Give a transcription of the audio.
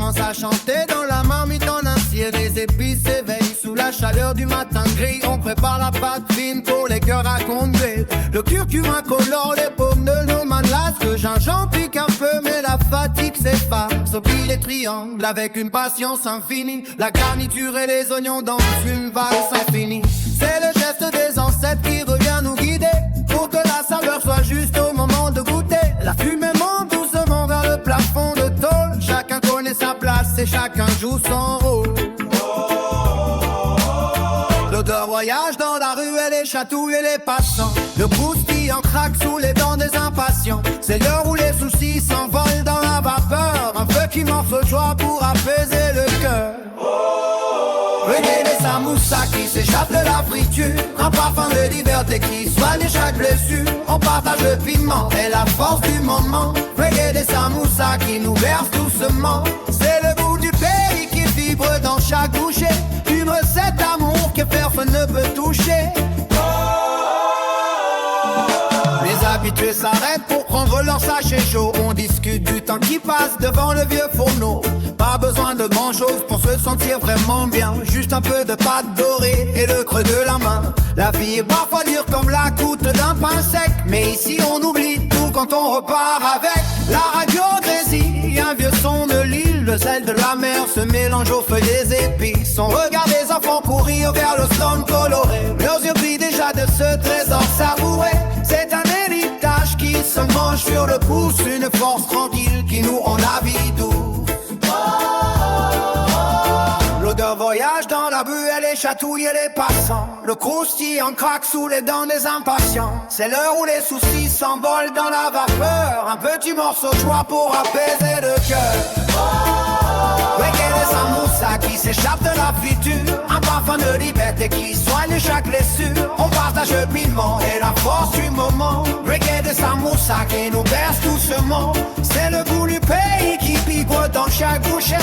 commence à chanter dans la marmite en acier. Les épices s'éveillent sous la chaleur du matin gris. On prépare la pâte fine pour les cœurs à conduire. Le curcuma colore les paumes de nos manlas. Le gingembre pique un peu mais la fatigue s'efface. Oublie les triangles avec une patience infinie. La garniture et les oignons dansent une valse infinie. C'est le geste des ancêtres qui revient nous guider, pour que la saveur soit juste au moment de goûter. La fumée monte doucement vers le plafond de tôle. Chacun connaît sa place et chacun joue son rôle. L'odeur voyage dans la rue et les chatouilles et les passants. Le croustillant craque sous les dents des impatients. C'est l'heure où les soucis s'envolent dans la vapeur. Un feu qui morce joie pour apaiser le cœur. Reggae des samoussas qui s'échappent de la friture. Un parfum de liberté qui soigne chaque blessure. On partage le piment et la force du moment. Reggae des samoussas qui nous berce doucement. C'est le goût du pays qui vibre dans chaque bouchée. Une recette d'amour que personne ne peut toucher. Les habitués s'arrêtent pour prendre leur sachet chaud. On discute du temps qui passe devant le vieux fourneau. Pas besoin de grand chose pour se sentir vraiment bien. Juste un peu de pâte dorée et le creux de la main. La vie est parfois dure comme la goutte d'un pain sec. Mais ici on oublie tout quand on repart avec la radio grésille. Un vieux son de l'île, le sel de la mer se mélange aux feuilles des épices. On regarde les enfants courir vers le stone coloré. Leurs yeux brillent déjà de ce trésor savouré. C'est un héritage qui se mange sur le pouce. Une force tranquille qui nous rend la vie douce. L'odeur voyage dans la buée, les chatouilles et les passants. Le croustillant craque sous les dents des impatients. C'est l'heure où les soucis s'envolent dans la vapeur. Un petit morceau de joie pour apaiser le cœur. Reggae des samoussas qui s'échappent de la friture. Un parfum de liberté qui soigne chaque blessure. On partage le piment et la force du moment. Reggae des samoussas qui nous berce doucement. C'est le goût du pays qui pique dans chaque bouchée.